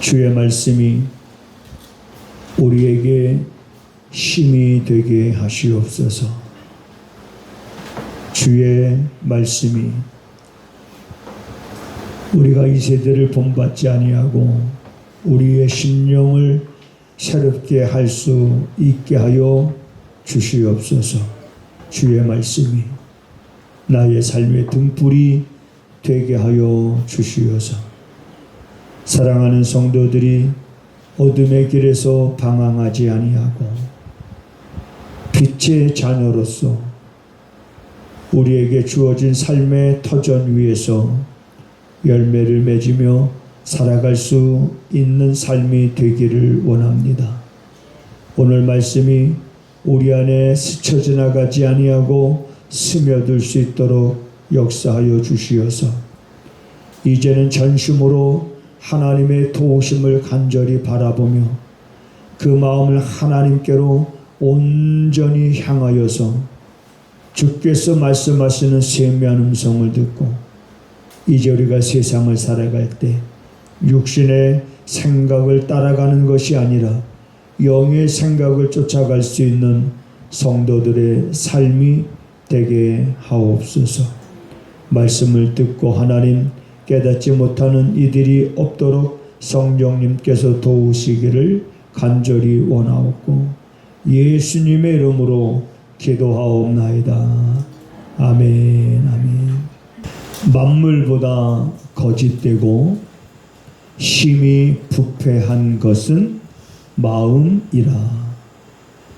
주의 말씀이 우리에게 힘이 되게 하시옵소서. 주의 말씀이 우리가 이 세대를 본받지 아니하고 우리의 심령을 새롭게 할 수 있게 하여 주시옵소서. 주의 말씀이 나의 삶의 등불이 되게 하여 주시옵소서. 사랑하는 성도들이 어둠의 길에서 방황하지 아니하고 빛의 자녀로서 우리에게 주어진 삶의 터전 위에서 열매를 맺으며 살아갈 수 있는 삶이 되기를 원합니다. 오늘 말씀이 우리 안에 스쳐 지나가지 아니하고 스며들 수 있도록 역사하여 주시어서 이제는 전심으로 하나님의 도우심을 간절히 바라보며 그 마음을 하나님께로 온전히 향하여서 주께서 말씀하시는 세미한 음성을 듣고 이제 우리가 세상을 살아갈 때 육신의 생각을 따라가는 것이 아니라 영의 생각을 쫓아갈 수 있는 성도들의 삶이 되게 하옵소서. 말씀을 듣고 하나님 깨닫지 못하는 이들이 없도록 성령님께서 도우시기를 간절히 원하옵고 예수님의 이름으로 기도하옵나이다. 아멘. 아멘. 만물보다 거짓되고 심히 부패한 것은 마음이라.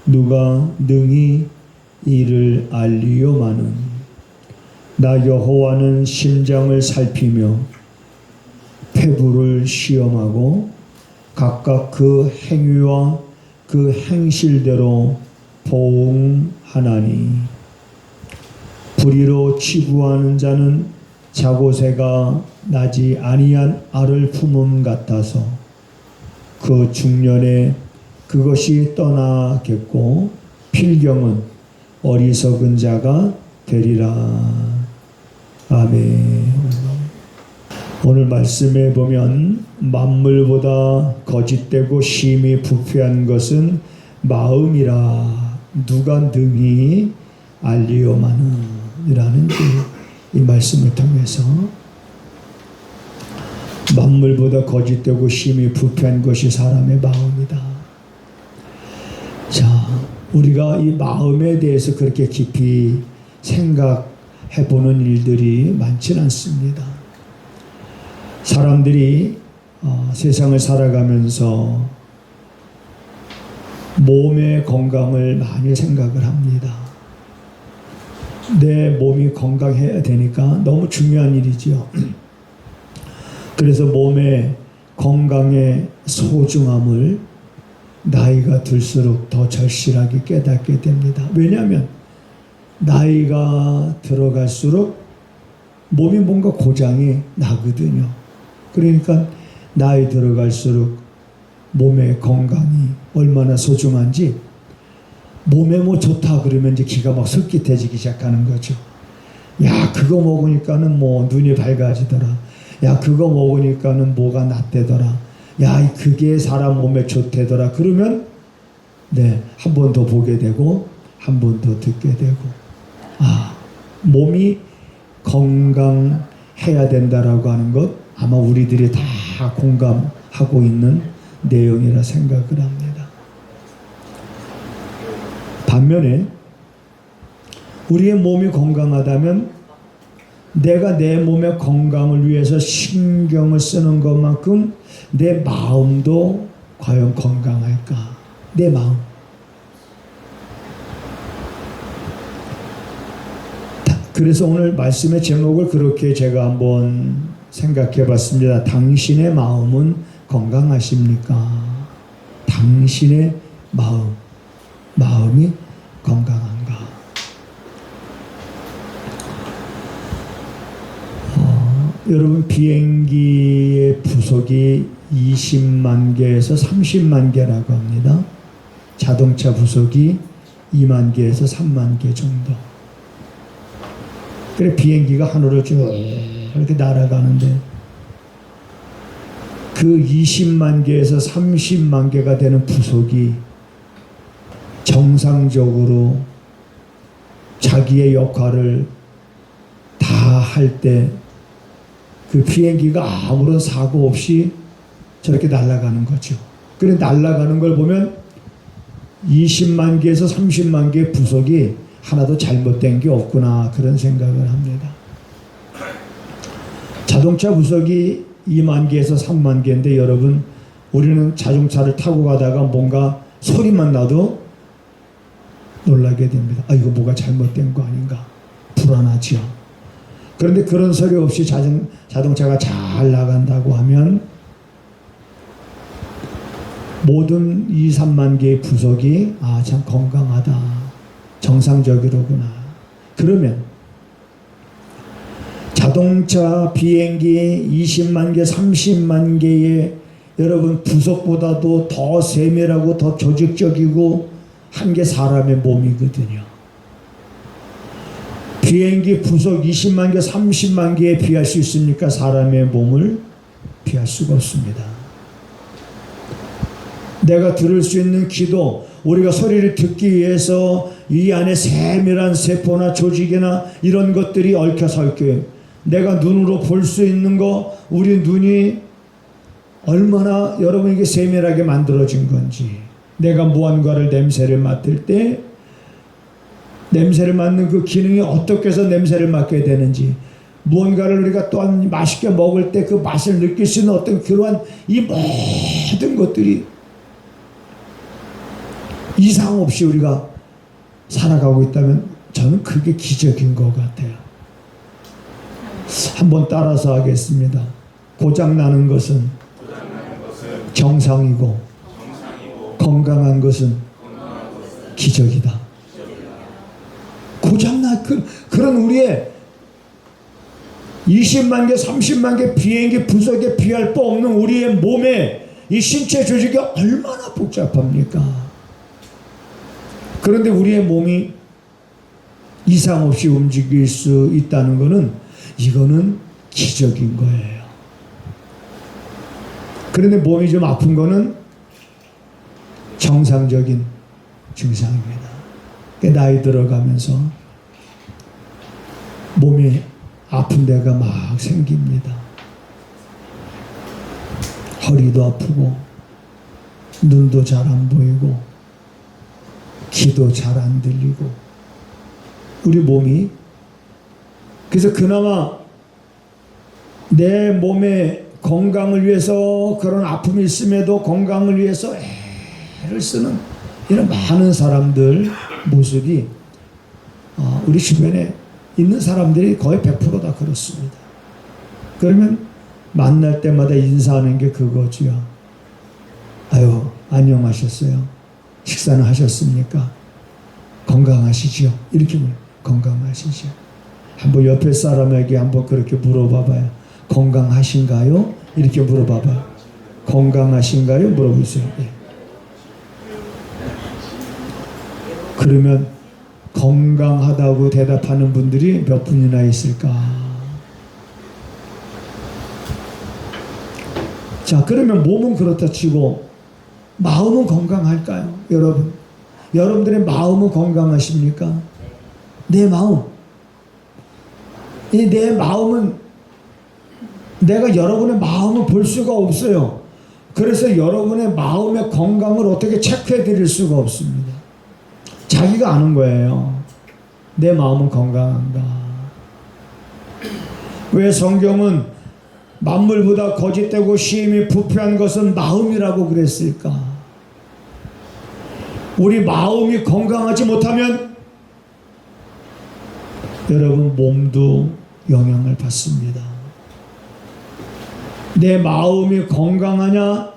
누가 능히 이를 알리요마는 나 여호와는 심장을 살피며 폐부를 시험하고 각각 그 행위와 그 행실대로 보응하나니 불의로 치부하는 자는 자고새가 나지 아니한 알을 품음 같아서 그 중년에 그것이 떠나겠고 필경은 어리석은 자가 되리라. 아멘. 오늘 말씀에 보면 만물보다 거짓되고 심히 부패한 것은 마음이라. 누가 능히 알리오마는 이라는 이 말씀을 통해서 만물보다 거짓되고 심히 부패한 것이 사람의 마음이다. 자, 우리가 이 마음에 대해서 그렇게 깊이 생각해보는 일들이 많지는 않습니다. 사람들이 세상을 살아가면서 몸의 건강을 많이 생각을 합니다. 내 몸이 건강해야 되니까 너무 중요한 일이죠. 그래서 몸의 건강의 소중함을 나이가 들수록 더 절실하게 깨닫게 됩니다. 왜냐하면 나이가 들어갈수록 몸이 뭔가 고장이 나거든요. 그러니까 나이 들어갈수록 몸의 건강이 얼마나 소중한지 몸에 뭐 좋다 그러면 이제 기가 막 솔깃해지기 시작하는 거죠. 야, 그거 먹으니까는 뭐 눈이 밝아지더라. 야, 그거 먹으니까는 뭐가 낫대더라. 야, 그게 사람 몸에 좋대더라. 그러면 한 번 더 보게 되고 한 번 더 듣게 되고, 몸이 건강해야 된다라고 하는 것 아마 우리들이 다 공감하고 있는 내용이라 생각을 합니다. 반면에 우리의 몸이 건강하다면 내가 내 몸의 건강을 위해서 신경을 쓰는 것만큼 내 마음도 과연 건강할까? 내 마음. 그래서 오늘 말씀의 제목을 그렇게 제가 한번 생각해 봤습니다. 당신의 마음은 건강하십니까? 당신의 마음이 건강한가? 여러분, 비행기의 부속이 20만 개에서 30만 개라고 합니다. 자동차 부속이 2만 개에서 3만 개 정도. 그래 비행기가 하늘을 쭉 이렇게 날아가는데 그 20만 개에서 30만 개가 되는 부속이 정상적으로 자기의 역할을 다 할 때 그 비행기가 아무런 사고 없이 저렇게 날아가는 거죠. 그래 날아가는 걸 보면 20만 개에서 30만 개의 부속이 하나도 잘못된 게 없구나 그런 생각을 합니다. 자동차 부속이 2만 개에서 3만 개인데 여러분 우리는 자동차를 타고 가다가 뭔가 소리만 나도 놀라게 됩니다. 아 이거 뭐가 잘못된 거 아닌가 불안하죠. 그런데 그런 소리 없이 자동차가 잘 나간다고 하면 모든 2, 3만 개의 부속이 아 참 건강하다 정상적이로구나. 그러면 자동차 비행기 20만 개 30만 개의 여러분 부속보다도 더 세밀하고 더 조직적이고 한 게 사람의 몸이거든요. 비행기 부속 20만 개 30만 개에 비할 수 있습니까? 사람의 몸을 비할 수가 없습니다. 내가 들을 수 있는 귀도 우리가 소리를 듣기 위해서 이 안에 세밀한 세포나 조직이나 이런 것들이 얽혀서 얽혀요. 내가 눈으로 볼 수 있는 거 우리 눈이 얼마나 여러분에게 세밀하게 만들어진 건지 내가 무언가를 냄새를 맡을 때 냄새를 맡는 그 기능이 어떻게 해서 냄새를 맡게 되는지 무언가를 우리가 또한 맛있게 먹을 때 그 맛을 느낄 수 있는 어떤 그러한 이 모든 것들이 이상 없이 우리가 살아가고 있다면 저는 그게 기적인 것 같아요. 한번 따라서 하겠습니다. 고장나는 것은 정상이고 건강한 것은 기적이다. 고장나 그런 우리의 20만 개 30만 개 비행기 부속에 비할 바 없는 우리의 몸에 이 신체 조직이 얼마나 복잡합니까? 그런데 우리의 몸이 이상 없이 움직일 수 있다는 것은 이거는 기적인 거예요. 그런데 몸이 좀 아픈 거는 정상적인 증상입니다. 나이 들어가면서 몸이 아픈 데가 막 생깁니다. 허리도 아프고 눈도 잘 안 보이고 귀도 잘 안 들리고 우리 몸이 그래서 그나마 내 몸의 건강을 위해서 그런 아픔이 있음에도 건강을 위해서 애를 쓰는 이런 많은 사람들 모습이 우리 주변에 있는 사람들이 거의 100% 다 그렇습니다. 그러면 만날 때마다 인사하는 게 그거지요. 아유 안녕하셨어요. 식사는 하셨습니까? 건강하시죠? 이렇게 건강하시죠? 한번 옆에 사람에게 한번 그렇게 물어봐봐요. 건강하신가요? 이렇게 물어봐봐요. 건강하신가요? 물어보세요. 예. 그러면 건강하다고 대답하는 분들이 몇 분이나 있을까? 자, 그러면 몸은 그렇다 치고 마음은 건강할까요? 여러분, 여러분들의 마음은 건강하십니까? 내 마음, 내 마음은 내가 여러분의 마음을 볼 수가 없어요. 그래서 여러분의 마음의 건강을 어떻게 체크해 드릴 수가 없습니다. 자기가 아는 거예요. 내 마음은 건강한가. 왜 성경은 만물보다 거짓되고 시임이 부패한 것은 마음이라고 그랬을까? 우리 마음이 건강하지 못하면 여러분 몸도 영향을 받습니다. 내 마음이 건강하냐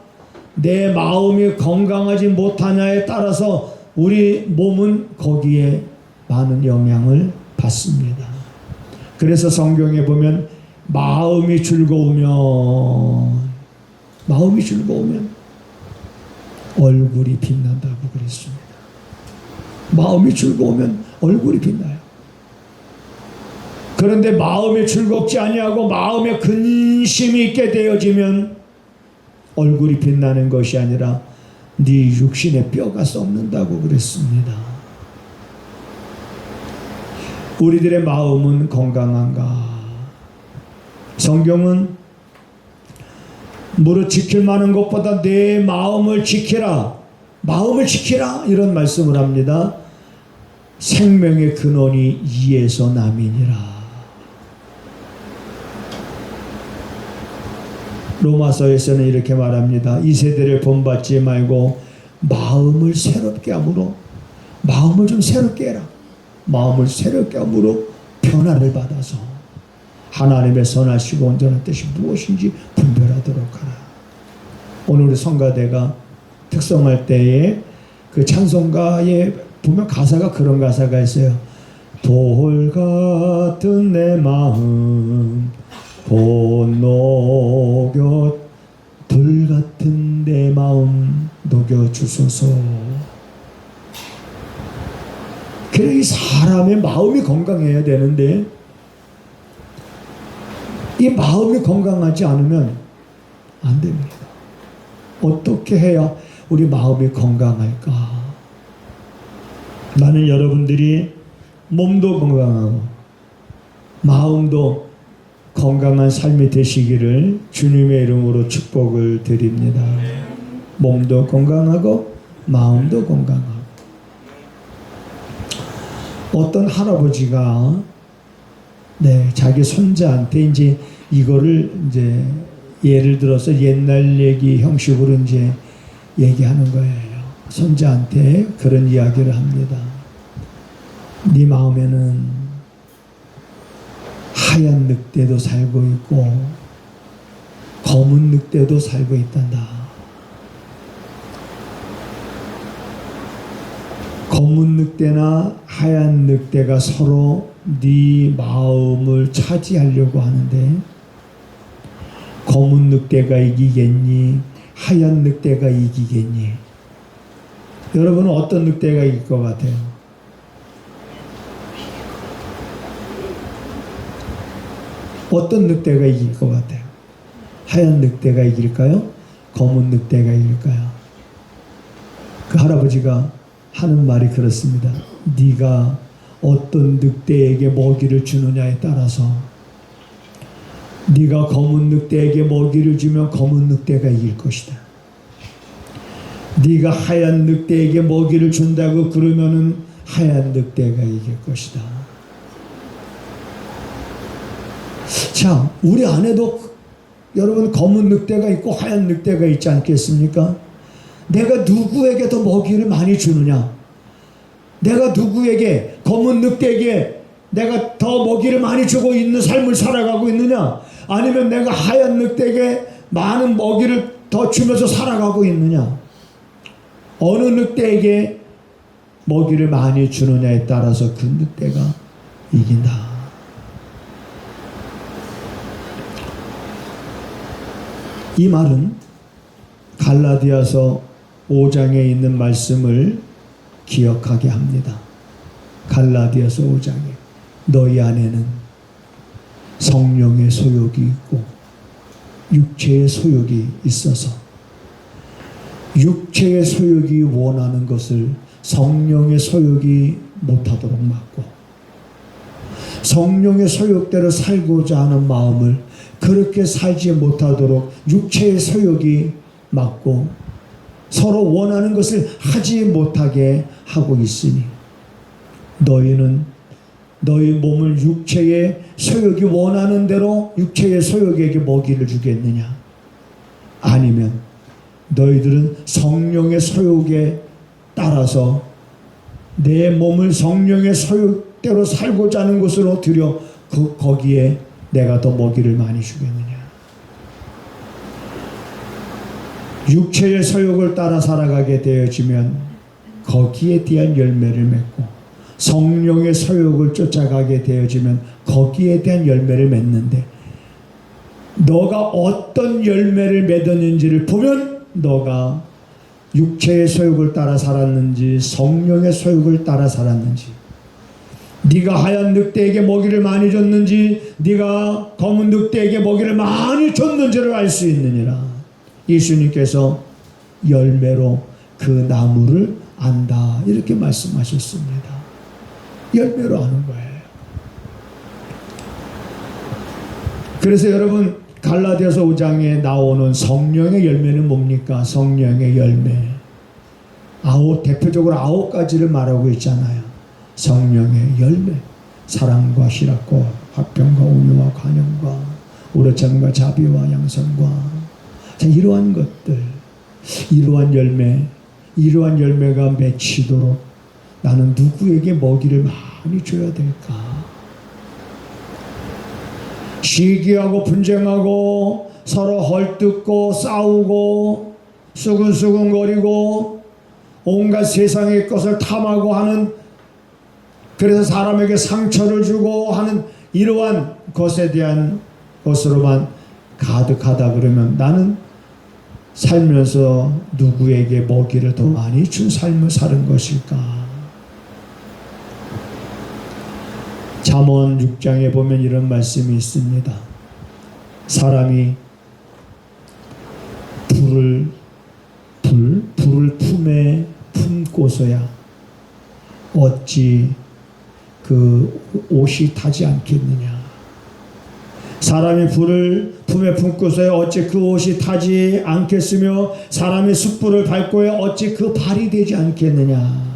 내 마음이 건강하지 못하냐에 따라서 우리 몸은 거기에 많은 영향을 받습니다. 그래서 성경에 보면 마음이 즐거우면 얼굴이 빛난다고 그랬습니다. 마음이 즐거우면 얼굴이 빛나요. 그런데 마음이 즐겁지 아니하고 마음에 근심이 있게 되어지면 얼굴이 빛나는 것이 아니라 네 육신의 뼈가 썩는다고 그랬습니다. 우리들의 마음은 건강한가? 성경은 무릇 지킬 만한 것보다 내 마음을 지키라, 마음을 지키라, 이런 말씀을 합니다. 생명의 근원이 이에서 남이니라. 로마서에서는 이렇게 말합니다. 이 세대를 본받지 말고 마음을 새롭게 함으로, 마음을 좀 새롭게 해라. 마음을 새롭게 함으로 변화를 받아서 하나님의 선하시고 온전한 뜻이 무엇인지 분별하도록 하라. 오늘 우리 성가대가 특성할 때에 그 찬송가에 보면 가사가 그런 가사가 있어요. 돌 같은 내 마음 곧 녹여, 돌 같은 내 마음 녹여주소서. 그래, 이 사람의 마음이 건강해야 되는데 이 마음이 건강하지 않으면 안 됩니다. 어떻게 해야 우리 마음이 건강할까? 나는 여러분들이 몸도 건강하고 마음도 건강한 삶이 되시기를 주님의 이름으로 축복을 드립니다. 몸도 건강하고 마음도 건강하고. 어떤 할아버지가 자기 손자한테 이제 이거를 이제 예를 들어서 옛날 얘기 형식으로 이제 얘기하는 거예요. 손자한테 그런 이야기를 합니다. 네 마음에는 하얀 늑대도 살고 있고 검은 늑대도 살고 있단다. 검은 늑대나 하얀 늑대가 서로 네 마음을 차지하려고 하는데 검은 늑대가 이기겠니? 하얀 늑대가 이기겠니? 여러분은 어떤 늑대가 이길 것 같아요? 어떤 늑대가 이길 것 같아요? 하얀 늑대가 이길까요? 검은 늑대가 이길까요? 그 할아버지가 하는 말이 그렇습니다. 네가 어떤 늑대에게 먹이를 주느냐에 따라서, 네가 검은 늑대에게 먹이를 주면 검은 늑대가 이길 것이다. 네가 하얀 늑대에게 먹이를 준다고 그러면은 하얀 늑대가 이길 것이다. 자, 우리 안에도 여러분 검은 늑대가 있고 하얀 늑대가 있지 않겠습니까? 내가 누구에게 더 먹이를 많이 주느냐? 내가 누구에게, 검은 늑대에게 내가 더 먹이를 많이 주고 있는 삶을 살아가고 있느냐? 아니면 내가 하얀 늑대에게 많은 먹이를 더 주면서 살아가고 있느냐? 어느 늑대에게 먹이를 많이 주느냐에 따라서 그 늑대가 이긴다. 이 말은 갈라디아서 5장에 있는 말씀을 기억하게 합니다. 갈라디아서 5장에 너희 안에는 성령의 소욕이 있고 육체의 소욕이 있어서 육체의 소욕이 원하는 것을 성령의 소욕이 못하도록 막고 성령의 소욕대로 살고자 하는 마음을 그렇게 살지 못하도록 육체의 소욕이 막고 서로 원하는 것을 하지 못하게 하고 있으니 너희는 너희 몸을 육체의 소욕이 원하는 대로 육체의 소욕에게 먹이를 주겠느냐? 아니면 너희들은 성령의 소욕에 따라서 내 몸을 성령의 소욕대로 살고자 하는 것으로 들여 거기에 내가 더 먹이를 많이 주겠느냐? 육체의 소욕을 따라 살아가게 되어지면 거기에 대한 열매를 맺고 성령의 소욕을 쫓아가게 되어지면 거기에 대한 열매를 맺는데 너가 어떤 열매를 맺었는지를 보면 너가 육체의 소욕을 따라 살았는지 성령의 소욕을 따라 살았는지 네가 하얀 늑대에게 먹이를 많이 줬는지 네가 검은 늑대에게 먹이를 많이 줬는지를 알 수 있느니라. 예수님께서 열매로 그 나무를 안다 이렇게 말씀하셨습니다. 열매로 아는 거예요. 그래서 여러분 갈라디아서 5장에 나오는 성령의 열매는 뭡니까? 성령의 열매. 대표적으로 9가지를 말하고 있잖아요. 성령의 열매. 사랑과 희락과 화평과 온유와 관용과 오르참과 자비와 양선과 자, 이러한 것들, 이러한 열매가 맺히도록 나는 누구에게 먹이를 많이 줘야 될까? 시기하고 분쟁하고 서로 헐뜯고 싸우고 수근수근거리고 온갖 세상의 것을 탐하고 하는, 그래서 사람에게 상처를 주고 하는 이러한 것에 대한 것으로만 가득하다 그러면 나는 살면서 누구에게 먹이를 더 많이 준 삶을 사는 것일까? 잠언 6장에 보면 이런 말씀이 있습니다. 사람이 불을 품에 품고서야 어찌 그 옷이 타지 않겠느냐. 사람이 불을 품에 품고서야 어찌 그 옷이 타지 않겠으며 사람이 숯불을 밟고야 어찌 그 발이 되지 않겠느냐.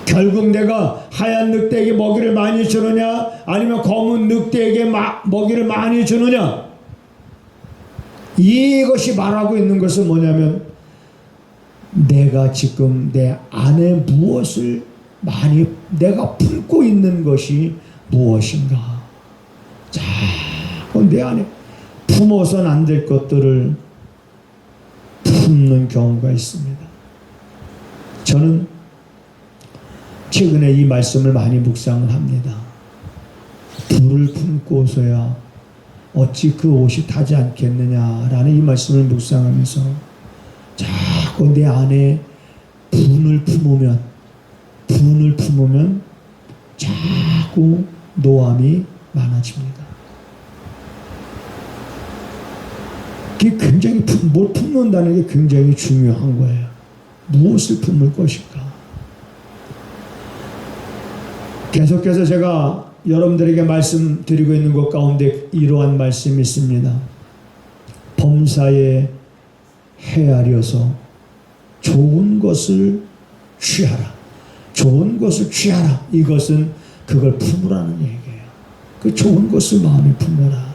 결국 내가 하얀 늑대에게 먹이를 많이 주느냐 아니면 검은 늑대에게 먹이를 많이 주느냐. 이것이 말하고 있는 것은 뭐냐면 내가 지금 내 안에 무엇을 많이 내가 품고 있는 것이 무엇인가. 자, 내 안에 품어서는 안 될 것들을 품는 경우가 있습니다. 저는 최근에 이 말씀을 많이 묵상을 합니다. 불을 품고서야 어찌 그 옷이 타지 않겠느냐라는 이 말씀을 묵상하면서 자꾸 내 안에 분을 품으면 자꾸 노함이 많아집니다. 그게 굉장히 뭘 품는다는 게 굉장히 중요한 거예요. 무엇을 품을 것인가. 계속해서 제가 여러분들에게 말씀드리고 있는 것 가운데 이러한 말씀이 있습니다. 범사에 헤아려서 좋은 것을 취하라. 좋은 것을 취하라. 이것은 그걸 품으라는 얘기예요. 그 좋은 것을 마음에 품어라.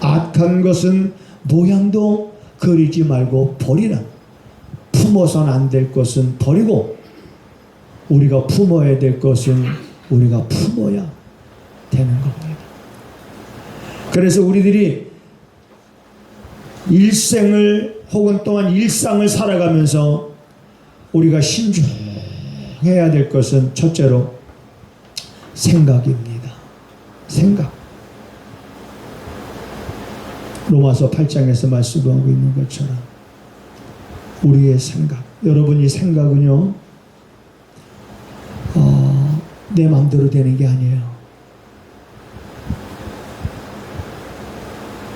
악한 것은 모양도 그리지 말고 버리라. 품어서는 안 될 것은 버리고 우리가 품어야 될 것은 우리가 품어야 되는 겁니다. 그래서 우리들이 일생을 혹은 또한 일상을 살아가면서 우리가 신중해야 될 것은 첫째로 생각입니다. 생각. 로마서 8장에서 말씀하고 있는 것처럼 우리의 생각. 여러분이 생각은요 내 마음대로 되는 게 아니에요.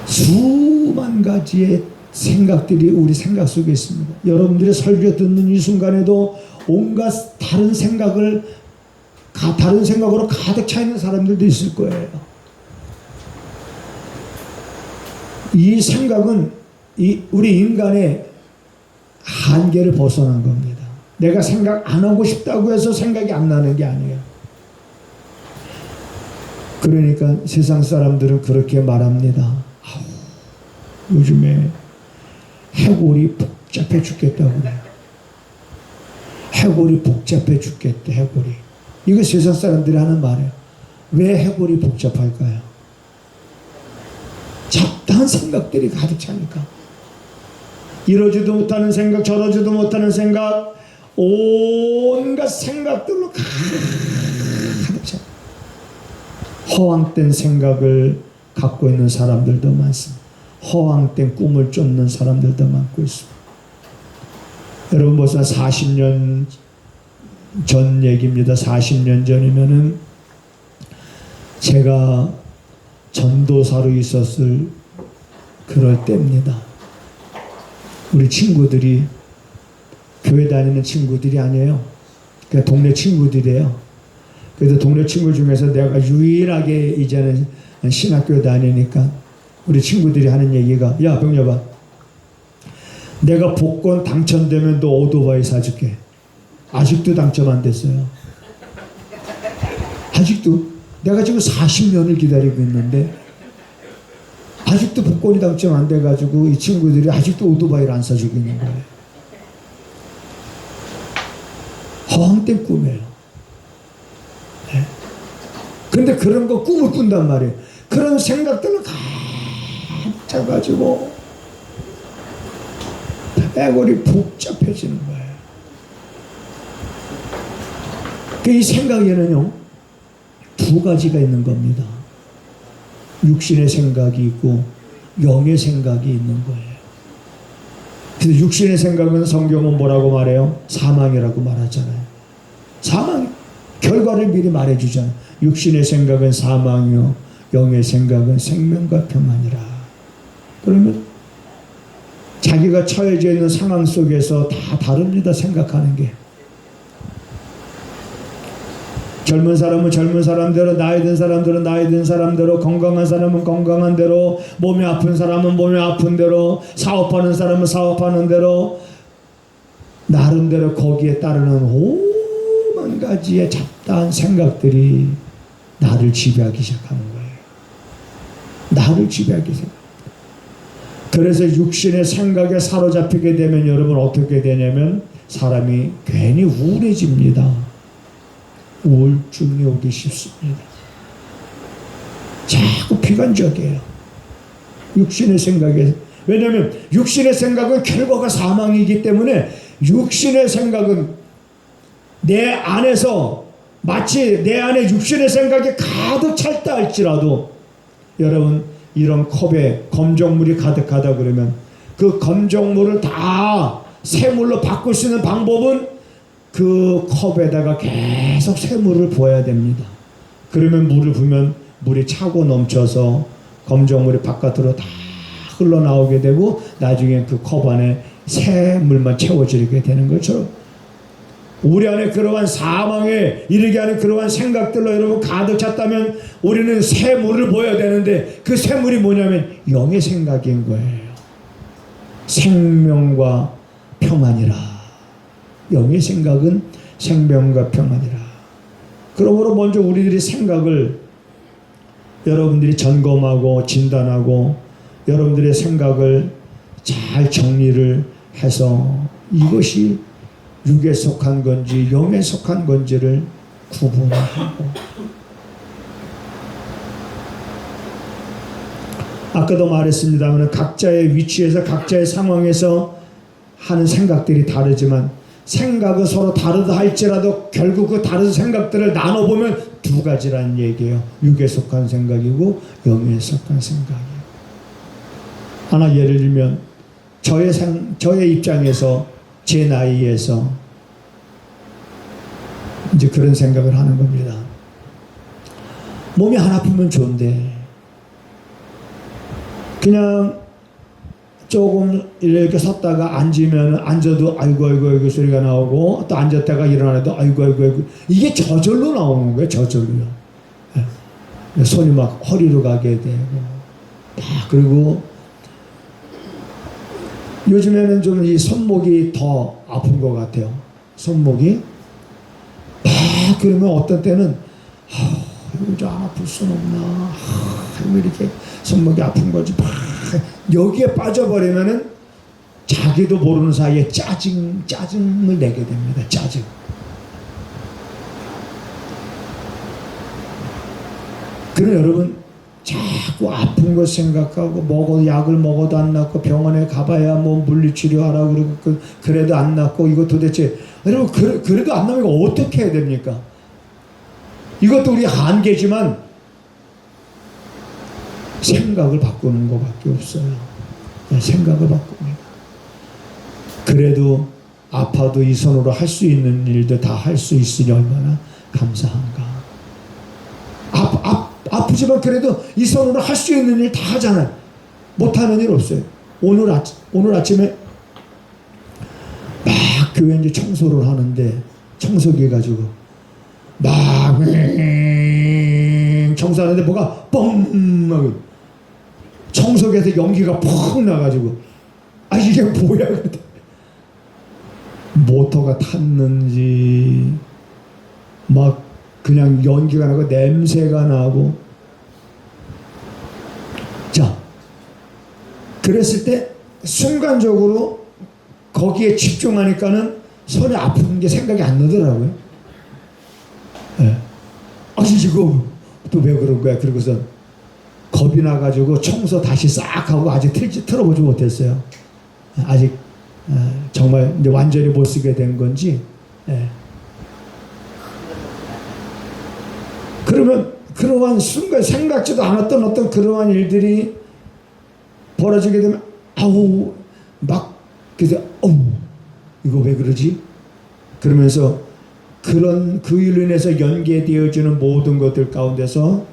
수만 가지의 생각들이 우리 생각 속에 있습니다. 여러분들의 설교 듣는 이 순간에도 온갖 다른 생각으로 가득 차 있는 사람들도 있을 거예요. 이 생각은 우리 인간의 한계를 벗어난 겁니다. 내가 생각 안 하고 싶다고 해서 생각이 안 나는 게 아니에요. 그러니까 세상 사람들은 그렇게 말합니다. 요즘에 해골이 복잡해 죽겠다고 그래요. 해골이 복잡해 죽겠대. 해골이. 이거 세상 사람들이 하는 말이에요. 왜 해골이 복잡할까요? 잡다한 생각들이 가득 차니까. 이러지도 못하는 생각, 저러지도 못하는 생각, 온갖 생각들로 가득 차. 허황된 생각을 갖고 있는 사람들도 많습니다. 허황된 꿈을 쫓는 사람들도 많고 있습니다. 여러분 벌써 40년 전 얘기입니다. 40년 전이면은 제가 전도사로 있었을 그럴 때입니다. 우리 친구들이 교회 다니는 친구들이 아니에요. 그냥 동네 친구들이에요. 그래서 동네 친구 중에서 내가 유일하게 이제는 신학교 다니니까 우리 친구들이 하는 얘기가, 야 병여봐, 내가 복권 당첨되면 너 오토바이 사줄게. 아직도 당첨 안 됐어요. 아직도 내가 지금 40년을 기다리고 있는데 아직도 복권이 당첨 안 돼가지고 이 친구들이 아직도 오토바이를 안 사주고 있는 거예요. 허황된 꿈이에요. 네. 근데 그런 거 꿈을 꾼단 말이에요. 그런 생각들을 가득 차가지고 애골이 복잡해지는 거예요. 이 생각에는요, 두 가지가 있는 겁니다. 육신의 생각이 있고 영의 생각이 있는 거예요. 그래서 육신의 생각은 성경은 뭐라고 말해요? 사망이라고 말하잖아요. 사망, 결과를 미리 말해주잖아요. 육신의 생각은 사망이요, 영의 생각은 생명과 평안이라. 그러면 자기가 처해져 있는 상황 속에서 다 다릅니다. 생각하는 게. 젊은 사람은 젊은 사람대로, 나이 든 사람들은 나이 든 사람대로, 건강한 사람은 건강한 대로, 몸이 아픈 사람은 몸이 아픈 대로, 사업하는 사람은 사업하는 대로, 나름대로 거기에 따르는 오만 가지의 잡다한 생각들이 나를 지배하기 시작하는 거예요. 나를 지배하기 시작합니다. 그래서 육신의 생각에 사로잡히게 되면 여러분 어떻게 되냐면 사람이 괜히 우울해집니다. 우울증이 오기 쉽습니다. 자꾸 비관적이에요. 육신의 생각에. 왜냐하면 육신의 생각은 결과가 사망이기 때문에 육신의 생각은 내 안에서 마치 내 안에 육신의 생각이 가득 찼다 할지라도 여러분 이런 컵에 검정물이 가득하다 그러면 그 검정물을 다 새물로 바꿀 수 있는 방법은 그 컵에다가 계속 새물을 부어야 됩니다. 그러면 물을 부으면 물이 차고 넘쳐서 검정물이 바깥으로 다 흘러나오게 되고 나중에 그 컵 안에 새 물만 채워지게 되는 것처럼 우리 안에 그러한 사망에 이르게 하는 그러한 생각들로 여러분 가득 찼다면 우리는 새 물을 부어야 되는데 그 새 물이 뭐냐면 영의 생각인 거예요. 생명과 평안이라. 영의 생각은 생명과 평안이라. 그러므로 먼저 우리들이 생각을 여러분들이 점검하고 진단하고 여러분들의 생각을 잘 정리를 해서 이것이 육에 속한 건지 영에 속한 건지를 구분하고, 아까도 말했습니다만 각자의 위치에서 각자의 상황에서 하는 생각들이 다르지만 생각은 서로 다르다 할지라도 결국 그 다른 생각들을 나눠보면 두 가지라는 얘기예요. 육에 속한 생각이고 영에 속한 생각이에요. 하나 예를 들면 저의 입장에서 제 나이에서 이제 그런 생각을 하는 겁니다. 몸이 안 아프면 좋은데 그냥 조금 이렇게 섰다가 앉아도 아이고 소리가 나오고 또 앉았다가 일어나도 아이고 이게 저절로 나오는 거예요. 저절로요. 손이 막 허리로 가게 되고 그리고 요즘에는 좀 이 손목이 더 아픈 것 같아요. 손목이 그러면 어떤 때는 이거 좀 안 아플 수는 없나 왜 이렇게 손목이 아픈 거지 여기에 빠져버리면은 자기도 모르는 사이에 짜증을 내게 됩니다. 짜증. 그럼 여러분 자꾸 아픈 거 생각하고 약을 먹어도 안 낫고 병원에 가봐야 뭐 물리치료하라고 그러고 그래도 안 낫고 이거 도대체 여러분 그래도 안 나면 어떻게 해야 됩니까? 이것도 우리 한계지만 생각을 바꾸는 것밖에 없어요. 생각을 바꿉니다. 그래도 아파도 이 손으로 할 수 있는 일도 다 할 수 있으니 얼마나 감사한가. 아프지만 그래도 이 손으로 할 수 있는 일 다 하잖아요. 못하는 일 없어요. 오늘 아침에 막 교회 이제 청소를 하는데 청소기 가지고 막 청소하는데 뭐가 뻥 하고 청소기에서 연기가 푹 나가지고 아 이게 뭐야 그랬더니 모터가 탔는지 막 그냥 연기가 나고 냄새가 나고 자 그랬을 때 순간적으로 거기에 집중하니까는 손이 아픈 게 생각이 안 나더라고요. 네. 아 이거 또 왜 그런 거야? 그러고서 겁이 나가지고 청소 다시 싹 하고 아직 틀어보지 못했어요. 아직 정말 이제 완전히 못 쓰게 된 건지. 예. 그러면 그러한 순간 생각지도 않았던 어떤 그러한 일들이 벌어지게 되면 아우 막 그래서 이거 왜 그러지? 그러면서 그런 그 일로 인해서 연계되어지는 모든 것들 가운데서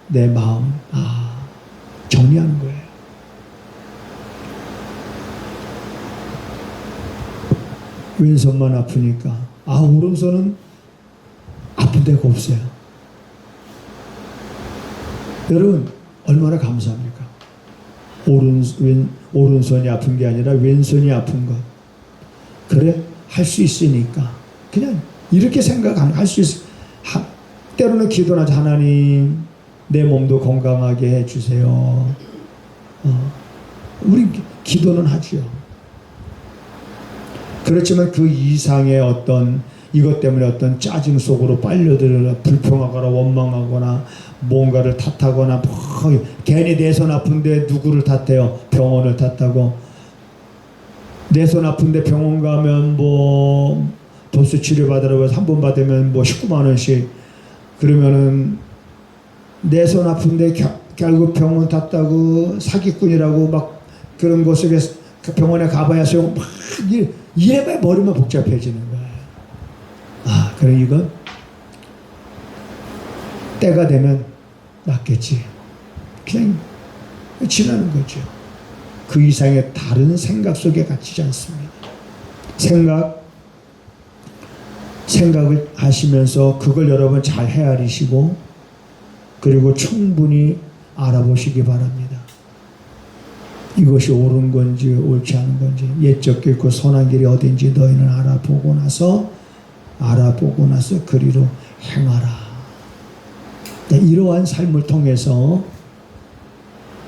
내 마음 정리하는 거예요. 왼손만 아프니까 오른손은 아픈 데가 없어요. 여러분 얼마나 감사합니까? 오른손이 아픈 게 아니라 왼손이 아픈 것. 그래 할 수 있으니까 그냥 이렇게 생각하면 할 수 있어. 때로는 기도나 하나님 내 몸도 건강하게 해주세요. 우리 기도는 하지요. 그렇지만 그 이상의 어떤 이것 때문에 어떤 짜증 속으로 빨려들거나 불평하거나 원망하거나 뭔가를 탓하거나 괜히 내 손 아픈데 누구를 탓해요? 병원을 탓하고 내 손 아픈데 병원 가면 뭐 도수 치료 받으라고 해서 한 번 받으면 뭐 19만 원씩 그러면은 내 손 아픈데 결국 병원 탔다고 사기꾼이라고 막 그런 것 속에 그 병원에 가봐야 소용 막 이래봐야 머리만 복잡해지는 거예요. 그래 이건 때가 되면 낫겠지. 그냥 지나는 거죠. 그 이상의 다른 생각 속에 갇히지 않습니다. 생각을 하시면서 그걸 여러분 잘 헤아리시고 그리고 충분히 알아보시기 바랍니다. 이것이 옳은 건지 옳지 않은 건지 옛적 길고 선한 길이 어딘지 너희는 알아보고 나서 그리로 행하라. 이러한 삶을 통해서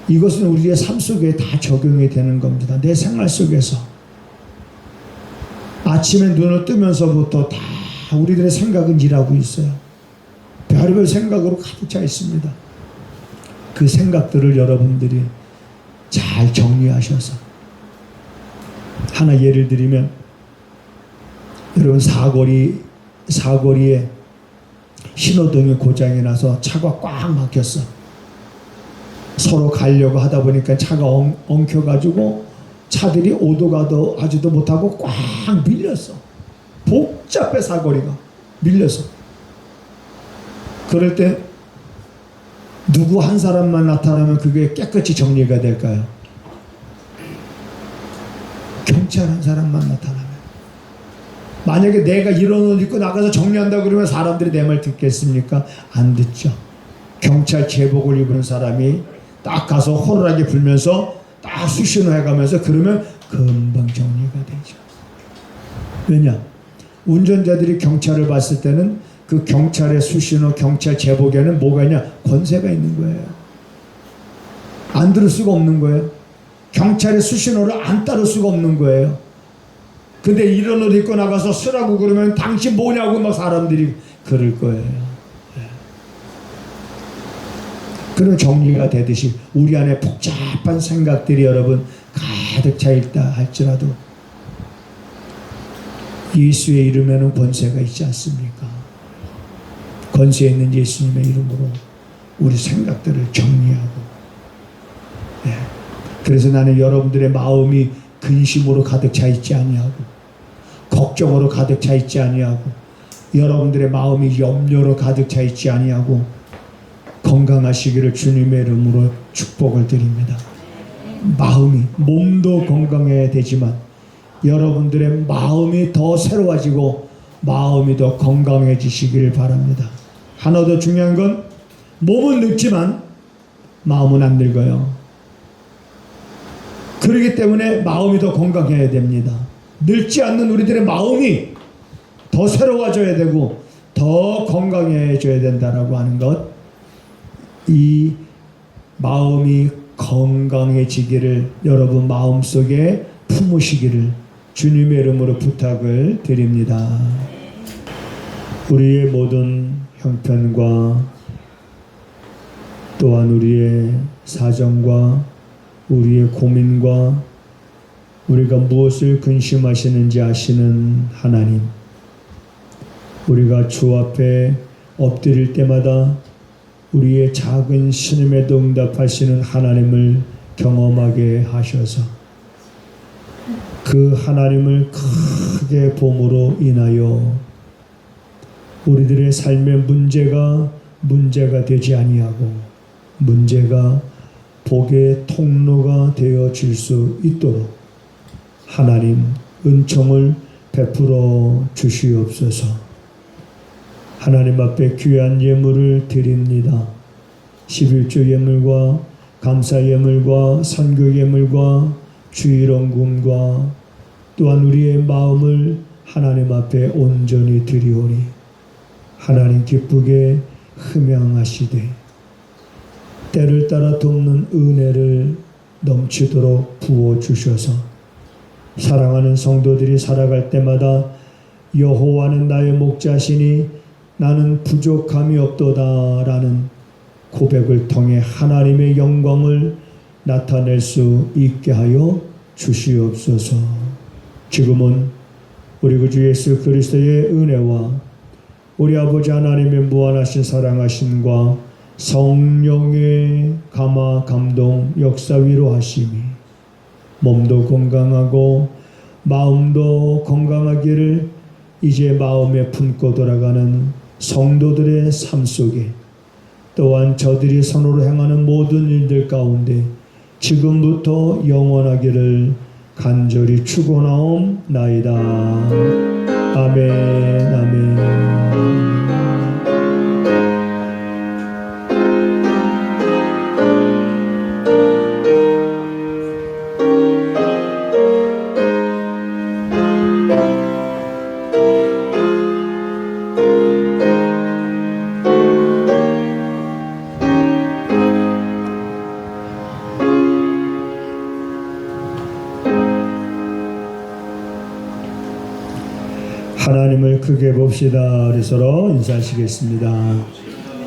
이것은 우리의 삶 속에 다 적용이 되는 겁니다. 내 생활 속에서 아침에 눈을 뜨면서부터 다 우리들의 생각은 일하고 있어요. 별별 생각으로 가득 차 있습니다. 그 생각들을 여러분들이 잘 정리하셔서 하나 예를 들면 여러분 사거리에 신호등이 고장이 나서 차가 꽉 막혔어. 서로 가려고 하다 보니까 차가 엉켜가지고 차들이 오도 가도 하지도 못하고 꽉 밀렸어. 복잡해 사거리가 밀려서. 그럴 때 누구 한 사람만 나타나면 그게 깨끗이 정리가 될까요? 경찰 한 사람만 나타나면. 만약에 내가 이런 옷 입고 나가서 정리한다 그러면 사람들이 내 말 듣겠습니까? 안 듣죠. 경찰 제복을 입은 사람이 딱 가서 호루라기 불면서 딱 수신호 해가면서 그러면 금방 정리가 되죠. 왜냐? 운전자들이 경찰을 봤을 때는 그 경찰의 수신호, 경찰 제복에는 뭐가 있냐? 권세가 있는 거예요. 안 들을 수가 없는 거예요. 경찰의 수신호를 안 따를 수가 없는 거예요. 근데 이런 옷 입고 나가서 쓰라고 그러면 당신 뭐냐고 막 사람들이 그럴 거예요. 그런 정리가 되듯이 우리 안에 복잡한 생각들이 여러분 가득 차 있다 할지라도 예수의 이름에는 권세가 있지 않습니까? 권세 있는 예수님의 이름으로 우리 생각들을 정리하고 그래서 나는 여러분들의 마음이 근심으로 가득 차 있지 아니하고 걱정으로 가득 차 있지 아니하고 여러분들의 마음이 염려로 가득 차 있지 아니하고 건강하시기를 주님의 이름으로 축복을 드립니다. 마음이, 몸도 건강해야 되지만 여러분들의 마음이 더 새로워지고 마음이 더 건강해지시기를 바랍니다. 하나 더 중요한 건 몸은 늙지만 마음은 안 늙어요. 그렇기 때문에 마음이 더 건강해야 됩니다. 늙지 않는 우리들의 마음이 더 새로워져야 되고 더 건강해져야 된다라고 하는 것, 이 마음이 건강해지기를 여러분 마음속에 품으시기를 주님의 이름으로 부탁을 드립니다. 우리의 모든 형편과 또한 우리의 사정과 우리의 고민과 우리가 무엇을 근심하시는지 아시는 하나님, 우리가 주 앞에 엎드릴 때마다 우리의 작은 신음에도 응답하시는 하나님을 경험하게 하셔서 그 하나님을 크게 봄으로 인하여 우리들의 삶의 문제가 되지 아니하고 문제가 복의 통로가 되어 질 수 있도록 하나님 은총을 베풀어 주시옵소서. 하나님 앞에 귀한 예물을 드립니다. 11조 예물과 감사 예물과 선교 예물과 주일원금과 또한 우리의 마음을 하나님 앞에 온전히 드리오니 하나님 기쁘게 흠양하시되 때를 따라 돕는 은혜를 넘치도록 부어주셔서 사랑하는 성도들이 살아갈 때마다 여호와는 나의 목자시니 나는 부족함이 없도다 라는 고백을 통해 하나님의 영광을 나타낼 수 있게 하여 주시옵소서. 지금은 우리 구주 예수 그리스도의 은혜와 우리 아버지 하나님의 무한하신 사랑하심과 성령의 감화 감동 역사 위로하심이 몸도 건강하고 마음도 건강하기를 이제 마음에 품고 돌아가는 성도들의 삶 속에 또한 저들이 선으로 행하는 모든 일들 가운데 지금부터 영원하기를 간절히 축원하옵나이다. 아멘. 아멘. 하나님을 크게 봅시다. 우리 서로 인사하시겠습니다.